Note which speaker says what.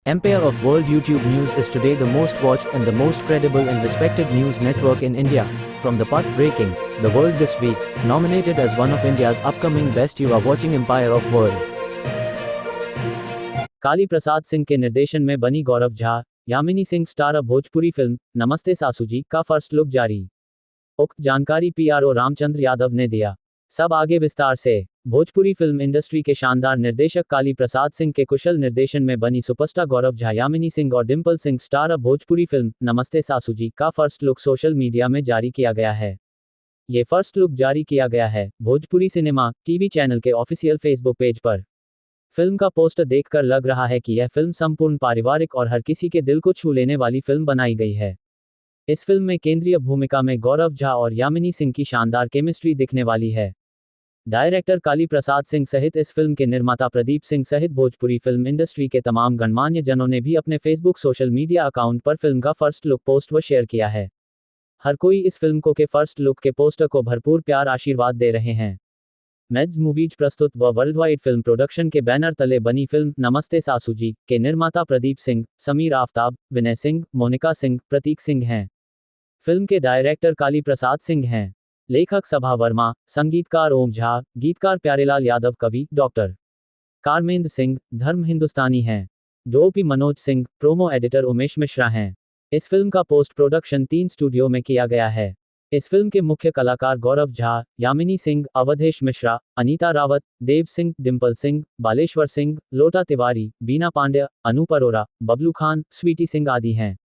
Speaker 1: Empire of World YouTube News is today the most watched and the most credible and respected news network in India. From the path-breaking, The World This Week, nominated as one of India's upcoming best, you are watching Empire of World. काली प्रसाद सिंह के निर्देशन में बनी गौरव Jha, Yamini Singh star अब Bhojpuri film नमस्ते सासू जी का first look जारी। उक्त जानकारी पीआरओ रामचंद्र यादव ने दिया। सब आगे विस्तार से। भोजपुरी फिल्म इंडस्ट्री के शानदार निर्देशक काली प्रसाद सिंह के कुशल निर्देशन में बनी सुपरस्टार गौरव झा, यामिनी सिंह और डिम्पल सिंह स्टार अब भोजपुरी फिल्म नमस्ते सासू जी का फर्स्ट लुक सोशल मीडिया में जारी किया गया है। ये फर्स्ट लुक जारी किया गया है भोजपुरी सिनेमा टीवी चैनल के ऑफिशियल फेसबुक पेज पर। फिल्म का पोस्टर देखकर लग रहा है कि यह फिल्म संपूर्ण पारिवारिक और हर किसी के दिल को छू लेने वाली फिल्म बनाई गई है। इस फिल्म में केंद्रीय भूमिका में गौरव झा और यामिनी सिंह की शानदार केमिस्ट्री दिखने वाली है। डायरेक्टर काली प्रसाद सिंह सहित इस फिल्म के निर्माता प्रदीप सिंह सहित भोजपुरी फिल्म इंडस्ट्री के तमाम गणमान्य जनों ने भी अपने फेसबुक सोशल मीडिया अकाउंट पर फिल्म का फर्स्ट लुक पोस्ट व शेयर किया है। हर कोई इस फिल्म के फर्स्ट लुक के पोस्टर को भरपूर प्यार आशीर्वाद दे रहे हैं। मेड्स मूवीज प्रस्तुत व वर्ल्डवाइड फिल्म प्रोडक्शन के बैनर तले बनी फिल्म नमस्ते सासू जी के निर्माता प्रदीप सिंह, समीर आफ्ताब, विनय सिंह, मोनिका सिंह, प्रतीक सिंह हैं। फिल्म के डायरेक्टर काली प्रसाद सिंह हैं। लेखक सभा वर्मा, संगीतकार ओम झा, गीतकार प्यारेलाल यादव, कवि डॉक्टर कारमेंद्र सिंह, धर्म हिंदुस्तानी हैं। DOP Manoj Singh, promo editor Umesh Mishra हैं। इस फिल्म का पोस्ट प्रोडक्शन 3 स्टूडियो में किया गया है। इस फिल्म के मुख्य कलाकार गौरव झा, यामिनी सिंह, अवधेश मिश्रा, अनीता रावत, देव सिंह, डिम्पल सिंह, बालेश्वर सिंह, लोटा तिवारी, बीना पांड्या, अनूप अरोरा, बबलू खान, स्वीटी सिंह आदि हैं।